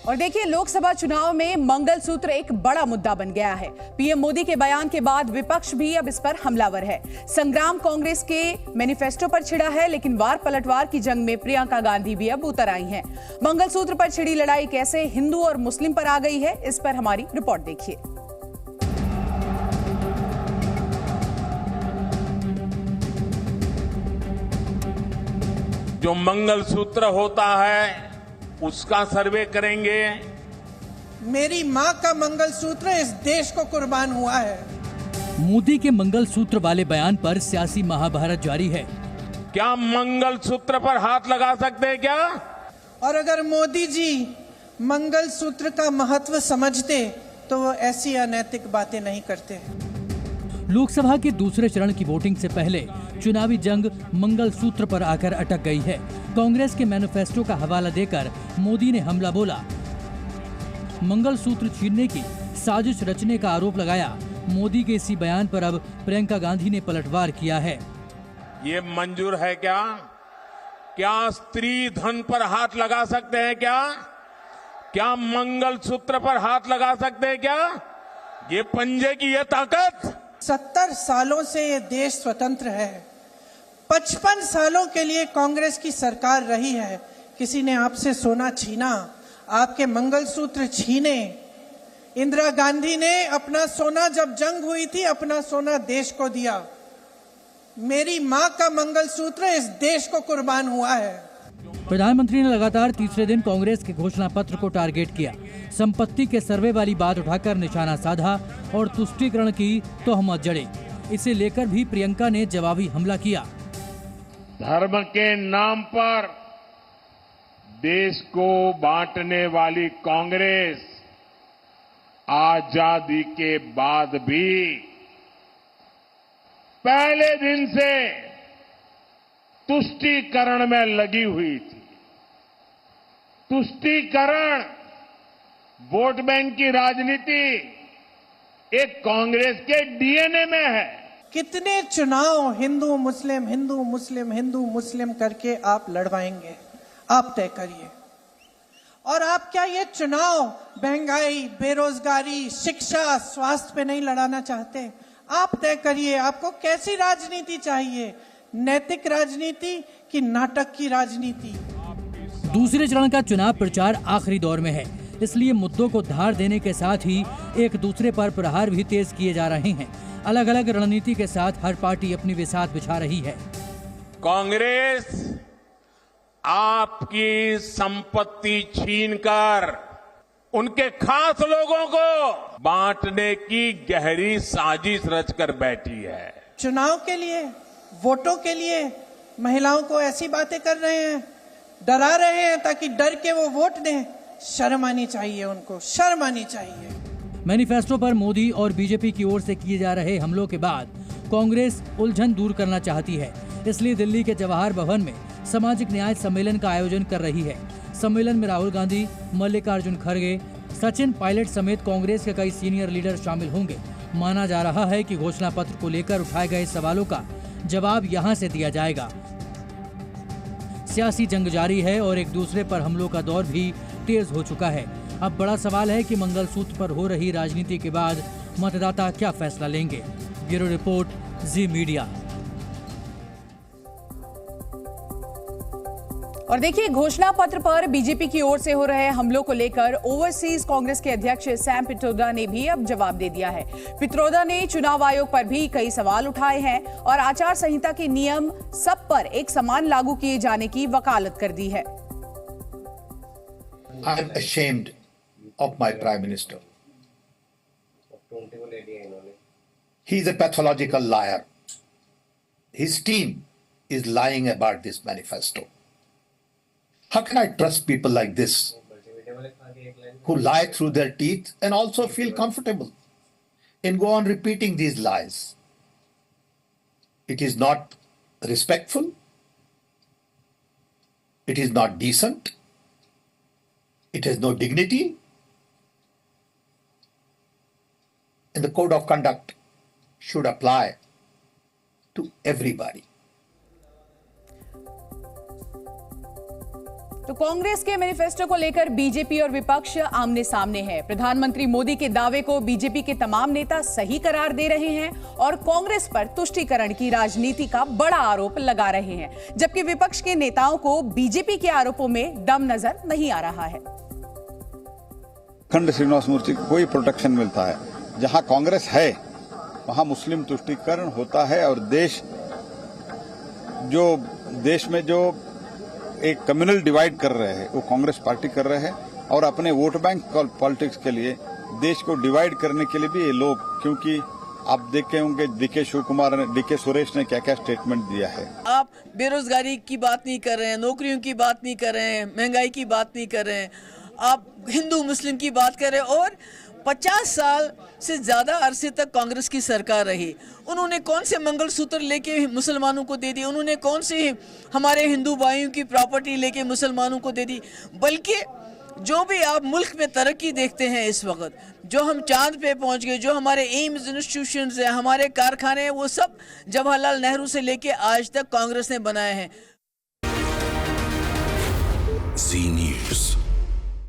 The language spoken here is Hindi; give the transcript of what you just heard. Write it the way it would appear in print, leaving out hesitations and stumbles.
और देखिए, लोकसभा चुनाव में मंगलसूत्र एक बड़ा मुद्दा बन गया है। पीएम मोदी के बयान के बाद विपक्ष भी अब इस पर हमलावर है। संग्राम कांग्रेस के मैनिफेस्टो पर छिड़ा है, लेकिन वार पलटवार की जंग में प्रियंका गांधी भी अब उतर आई हैं। मंगलसूत्र पर छिड़ी लड़ाई कैसे हिंदू और मुस्लिम पर आ गई है, इस पर हमारी रिपोर्ट देखिए। जो मंगलसूत्र होता है उसका सर्वे करेंगे। मेरी मां का मंगलसूत्र इस देश को कुर्बान हुआ है। मोदी के मंगलसूत्र वाले बयान पर सियासी महाभारत जारी है। क्या मंगलसूत्र पर हाथ लगा सकते हैं क्या? और अगर मोदी जी मंगलसूत्र का महत्व समझते तो वो ऐसी अनैतिक बातें नहीं करते। लोकसभा के दूसरे चरण की वोटिंग से पहले चुनावी जंग मंगलसूत्र पर आकर अटक गई है। कांग्रेस के मैनिफेस्टो का हवाला देकर मोदी ने हमला बोला। मंगलसूत्र छीनने की साजिश रचने का आरोप लगाया। मोदी के इसी बयान पर अब प्रियंका गांधी ने पलटवार किया है। ये मंजूर है क्या? क्या स्त्री धन पर हाथ लगा सकते हैं क्या? क्या मंगलसूत्र पर हाथ लगा सकते हैं क्या? ये पंजे की ये ताकत। 70 सालों से ये देश स्वतंत्र है। 55 सालों के लिए कांग्रेस की सरकार रही है। किसी ने आपसे सोना छीना, आपके मंगलसूत्र छीने। इंदिरा गांधी ने अपना सोना, जब जंग हुई थी, अपना सोना देश को दिया। मेरी मां का मंगलसूत्र इस देश को कुर्बान हुआ है। प्रधानमंत्री ने लगातार तीसरे दिन कांग्रेस के घोषणा पत्र को टारगेट किया। संपत्ति के सर्वे वाली बात उठाकर निशाना साधा और तुष्टीकरण की तोहमत जड़े। इसे लेकर भी प्रियंका ने जवाबी हमला किया। धर्म के नाम पर देश को बांटने वाली कांग्रेस आजादी के बाद भी पहले दिन से तुष्टीकरण में लगी हुई थी। तुष्टीकरण, वोट बैंक की राजनीति एक कांग्रेस के डीएनए में है। कितने चुनाव हिंदू मुस्लिम हिंदू मुस्लिम हिंदू मुस्लिम करके आप लड़वाएंगे? आप तय करिए। और आप क्या ये चुनाव महंगाई, बेरोजगारी, शिक्षा, स्वास्थ्य पे नहीं लड़ाना चाहते? आप तय करिए। आपको कैसी राजनीति चाहिए? नैतिक राजनीति कि नाटक की राजनीति? दूसरे चरण का चुनाव प्रचार आखिरी दौर में है, इसलिए मुद्दों को धार देने के साथ ही एक दूसरे पर प्रहार भी तेज किए जा रहे हैं। अलग अलग रणनीति के साथ हर पार्टी अपनी बिसात बिछा रही है। कांग्रेस आपकी संपत्ति छीनकर उनके खास लोगों को बांटने की गहरी साजिश रचकर बैठी है। चुनाव के लिए, वोटों के लिए महिलाओं को ऐसी बातें कर रहे हैं, डरा रहे हैं ताकि डर के वो वोट दें। शर्म आनी चाहिए उनको, शर्म आनी चाहिए। मैनिफेस्टो पर मोदी और बीजेपी की ओर से किए जा रहे हमलों के बाद कांग्रेस उलझन दूर करना चाहती है, इसलिए दिल्ली के जवाहर भवन में सामाजिक न्याय सम्मेलन का आयोजन कर रही है। सम्मेलन में राहुल गांधी, मल्लिकार्जुन खड़गे, सचिन पायलट समेत कांग्रेस के कई सीनियर लीडर शामिल होंगे। माना जा रहा है कि घोषणा पत्र को लेकर उठाए गए सवालों का जवाब यहां से दिया जाएगा। सियासी जंग जारी है और एक दूसरे पर हमलों का दौर भी तेज हो चुका है। अब बड़ा सवाल है कि मंगलसूत्र पर हो रही राजनीति के बाद मतदाता क्या फैसला लेंगे। ब्यूरो रिपोर्ट, जी मीडिया। और देखिए, घोषणा पत्र पर बीजेपी की ओर से हो रहे हमलों को लेकर ओवरसीज कांग्रेस के अध्यक्ष सैम पित्रोदा ने भी अब जवाब दे दिया है। पित्रोदा ने चुनाव आयोग पर भी कई सवाल उठाए हैं और आचार संहिता के नियम सब पर एक समान लागू किए जाने की वकालत कर दी है। I am ashamed of my Prime Minister. He is a pathological liar. His team is lying about this manifesto. How can I trust people like this who lie through their teeth and also feel comfortable and go on repeating these lies? It is not respectful. It is not decent. It has no dignity. And the code of conduct should apply to everybody. तो कांग्रेस के मैनिफेस्टो को लेकर बीजेपी और विपक्ष आमने सामने है। प्रधानमंत्री मोदी के दावे को बीजेपी के तमाम नेता सही करार दे रहे हैं और कांग्रेस पर तुष्टीकरण की राजनीति का बड़ा आरोप लगा रहे हैं, जबकि विपक्ष के नेताओं को बीजेपी के आरोपों में दम नजर नहीं आ रहा है। अखंड श्रीनिवास मूर्ति को कोई प्रोटेक्शन मिलता है, जहां कांग्रेस है वहां मुस्लिम तुष्टीकरण होता है और देश में जो एक कम्युनल डिवाइड कर रहे हैं वो कांग्रेस पार्टी कर रहे हैं और अपने वोट बैंक पॉलिटिक्स के लिए देश को डिवाइड करने के लिए भी ये लोग, क्योंकि आप देखे होंगे डीके शिवकुमार ने, डीके सुरेश ने क्या क्या स्टेटमेंट दिया है। आप बेरोजगारी की बात नहीं कर रहे हैं, नौकरियों की बात नहीं कर रहे हैं, महंगाई की बात नहीं कर रहे हैं, आप हिंदू मुस्लिम की बात कर रहे हैं। और 50 साल से ज्यादा अरसे तक कांग्रेस की सरकार रही, उन्होंने कौन से मंगलसूत्र लेके मुसलमानों को दे दी, उन्होंने कौन से हमारे हिंदू भाइयों की प्रॉपर्टी लेके मुसलमानों को दे दी। बल्कि जो भी आप मुल्क में तरक्की देखते हैं इस वक्त, जो हम चांद पे पहुंच गए, जो हमारे एम्स इंस्टीट्यूशंस हैं, हमारे कारखाने हैं, वो सब जवाहरलाल नेहरू से लेके आज तक कांग्रेस ने बनाए हैं। जी न्यूज़।